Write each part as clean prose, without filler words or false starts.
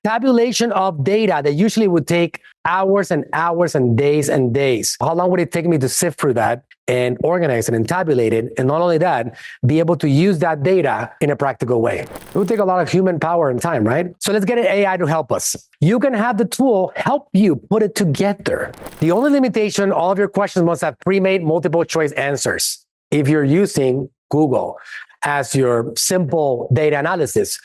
tabulation of data that usually would take hours and hours and days and days. How long would it take me to sift through that and organize it and tabulate it? And not only that, be able to use that data in a practical way. It would take a lot of human power and time, right? So let's get an AI to help us. You can have the tool help you put it together. The only limitation, all of your questions must have pre-made multiple choice answers. If you're using Google as your simple data analysis,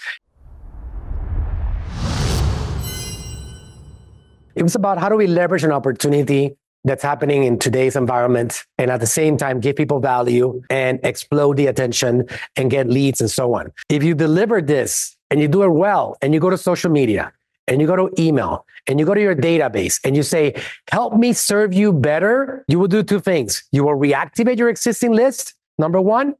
it was about how do we leverage an opportunity that's happening in today's environment and at the same time give people value and explode the attention and get leads and so on. If you deliver this and you do it well and you go to social media and you go to email and you go to your database and you say, help me serve you better, you will do two things. You will reactivate your existing list, number one.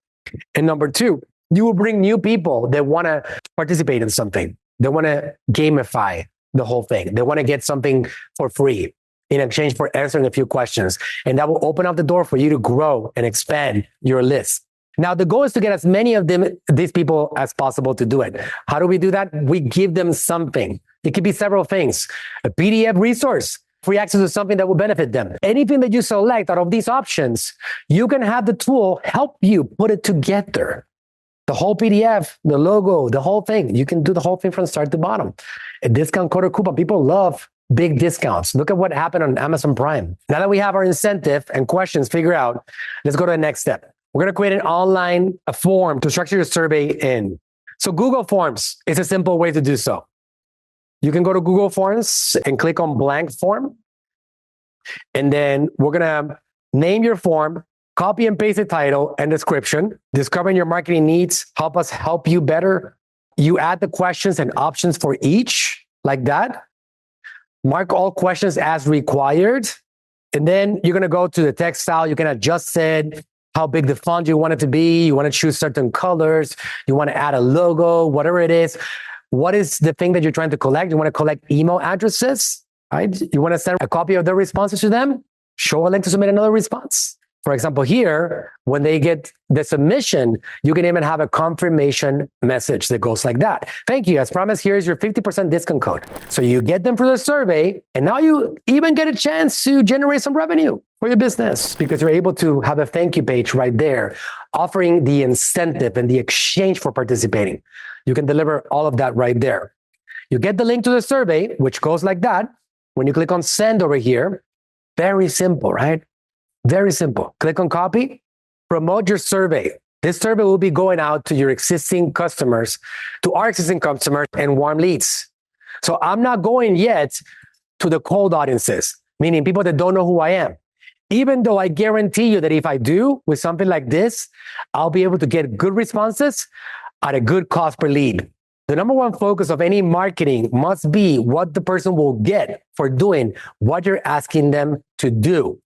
And number two, you will bring new people that want to participate in something. They want to gamify the whole thing. They want to get something for free in exchange for answering a few questions. And that will open up the door for you to grow and expand your list. Now, the goal is to get as many of these people as possible to do it. How do we do that? We give them something. It could be several things. A PDF resource, free access to something that will benefit them. Anything that you select out of these options, you can have the tool help you put it together. The whole PDF, the logo, the whole thing. You can do the whole thing from start to bottom. A discount code or coupon. People love big discounts. Look at what happened on Amazon Prime. Now that we have our incentive and questions figured out, let's go to the next step. We're going to create an online form to structure your survey in. So Google Forms is a simple way to do so. You can go to Google Forms and click on blank form. And then we're going to name your form, copy and paste the title and description, discovering your marketing needs, help us help you better. You add the questions and options for each, like that. Mark all questions as required. And then you're going to go to the text style. You can adjust it, how big the font you want it to be. You want to choose certain colors. You want to add a logo, whatever it is. What is the thing that you're trying to collect? You want to collect email addresses, right? You want to send a copy of their responses to them? Show a link to submit another response. For example, here, when they get the submission, you can even have a confirmation message that goes like that. Thank you. As promised, here's your 50% discount code. So you get them for the survey, and now you even get a chance to generate some revenue for your business because you're able to have a thank you page right there, offering the incentive and the exchange for participating. You can deliver all of that right there. You get the link to the survey, which goes like that. When you click on send over here, very simple, right? Very simple. Click on copy, promote your survey. This survey will be going out to your existing customers, to our existing customers and warm leads. So I'm not going yet to the cold audiences, meaning people that don't know who I am. Even though I guarantee you that if I do with something like this, I'll be able to get good responses at a good cost per lead. The number one focus of any marketing must be what the person will get for doing what you're asking them to do.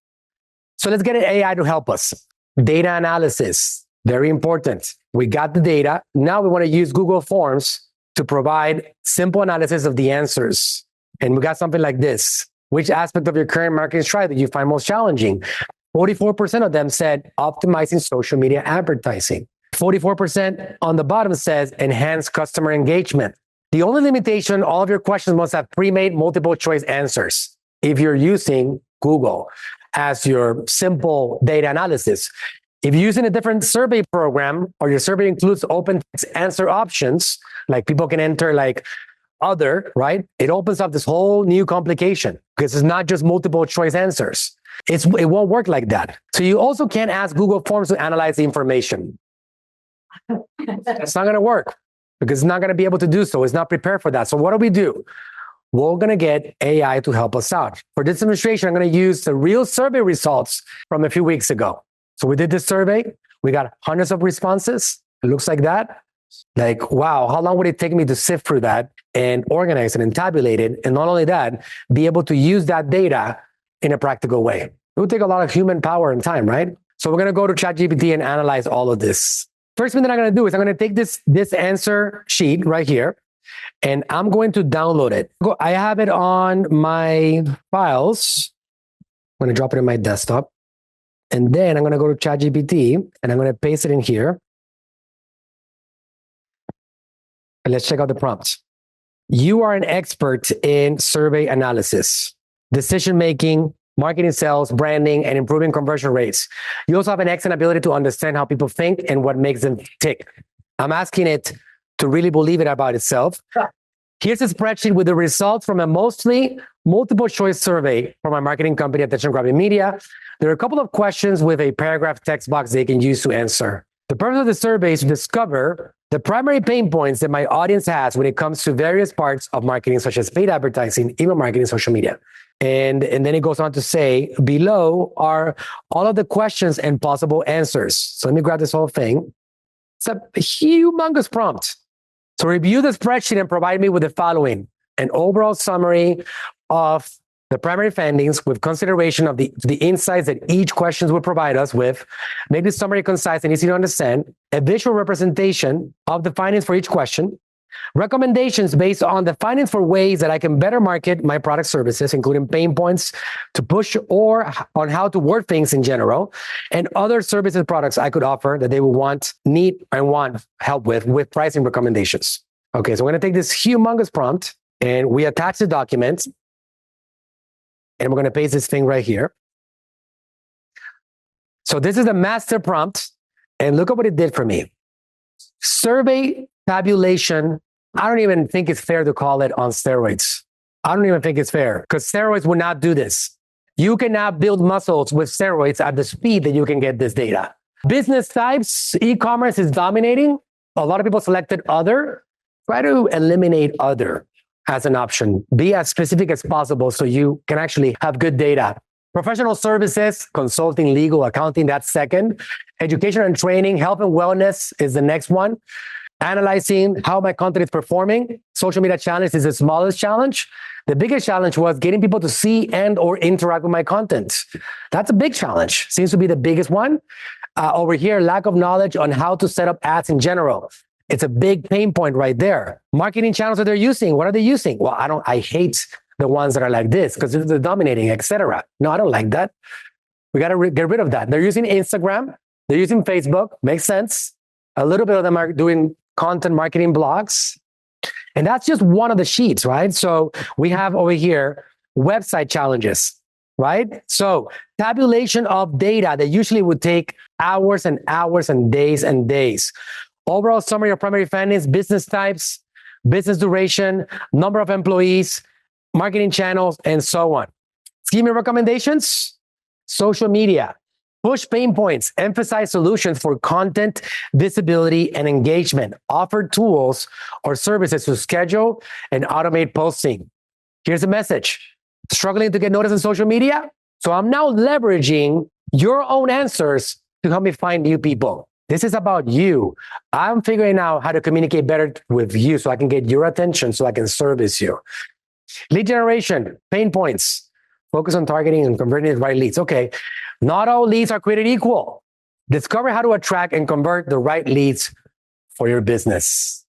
So let's get an AI to help us. Data analysis, very important. We got the data. Now we want to use Google Forms to provide simple analysis of the answers. And we got something like this. Which aspect of your current marketing strategy do you find most challenging? 44% of them said optimizing social media advertising. 44% on the bottom says enhance customer engagement. The only limitation, all of your questions must have pre-made multiple choice answers. If you're using Google as your simple data analysis. If you're using a different survey program or your survey includes open text answer options, like people can enter like other, right? It opens up this whole new complication because it's not just multiple choice answers. It won't work like that. So you also can't ask Google Forms to analyze the information. It's not going to work because it's not going to be able to do so. It's not prepared for that. So what do? We're going to get AI to help us out. For this demonstration, I'm going to use the real survey results from a few weeks ago. So we did this survey. We got hundreds of responses. It looks like that. Like, wow, how long would it take me to sift through that and organize it and tabulate it? And not only that, be able to use that data in a practical way. It would take a lot of human power and time, right? So we're going to go to ChatGPT and analyze all of this. First thing that I'm going to do is I'm going to take this answer sheet right here. And I'm going to download it. I have it on my files. I'm going to drop it in my desktop. And then I'm going to go to ChatGPT and I'm going to paste it in here. And let's check out the prompts. You are an expert in survey analysis, decision-making, marketing, sales, branding, and improving conversion rates. You also have an excellent ability to understand how people think and what makes them tick. I'm asking it to really believe it about itself. Here's a spreadsheet with the results from a mostly multiple choice survey from my marketing company, Attention Grabbing Media. There are a couple of questions with a paragraph text box they can use to answer. The purpose of the survey is to discover the primary pain points that my audience has when it comes to various parts of marketing, such as paid advertising, email marketing, social media. And then it goes on to say, below are all of the questions and possible answers. So let me grab this whole thing. It's a humongous prompt. So review the spreadsheet and provide me with the following: an overall summary of the primary findings with consideration of the insights that each question will provide us with. Make the summary concise and easy to understand. A visual representation of the findings for each question. Recommendations based on the findings for ways that I can better market my product services, including pain points to push or on how to word things in general, and other services and products I could offer that they will need help with pricing recommendations. Okay, so we're going to take this humongous prompt and we attach the document and we're going to paste this thing right here. So this is the master prompt and look at what it did for me. Survey tabulation. I don't even think it's fair to call it on steroids. I don't even think it's fair because steroids will not do this. You cannot build muscles with steroids at the speed that you can get this data. Business types, e-commerce is dominating. A lot of people selected other. Try to eliminate other as an option. Be as specific as possible so you can actually have good data. Professional services, consulting, legal, accounting, that's second. Education and training, health and wellness is the next one. Analyzing how my content is performing. Social media challenge is the smallest challenge. The biggest challenge was getting people to see and or interact with my content. That's a big challenge. Seems to be the biggest one. Over here, lack of knowledge on how to set up ads in general. It's a big pain point right there. Marketing channels that they're using. What are they using? Well, I hate the ones that are like this because they're dominating, etc. No, I don't like that. We got to get rid of that. They're using Instagram. They're using Facebook. Makes sense. A little bit of them are doing content marketing blogs. And that's just one of the sheets, right? So we have over here website challenges, right? So tabulation of data that usually would take hours and hours and days. Overall summary of primary findings, business types, business duration, number of employees, marketing channels, and so on. Scheme recommendations, social media. Push pain points, emphasize solutions for content, visibility, and engagement. Offer tools or services to schedule and automate posting. Here's the message. Struggling to get noticed on social media? So I'm now leveraging your own answers to help me find new people. This is about you. I'm figuring out how to communicate better with you so I can get your attention so I can service you. Lead generation, pain points. Focus on targeting and converting the right leads. Okay. Not all leads are created equal. Discover how to attract and convert the right leads for your business.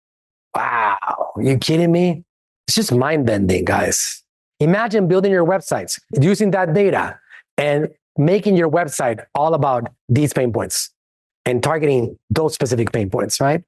Wow. Are you kidding me? It's just mind-bending, guys. Imagine building your websites, using that data and making your website all about these pain points and targeting those specific pain points, right?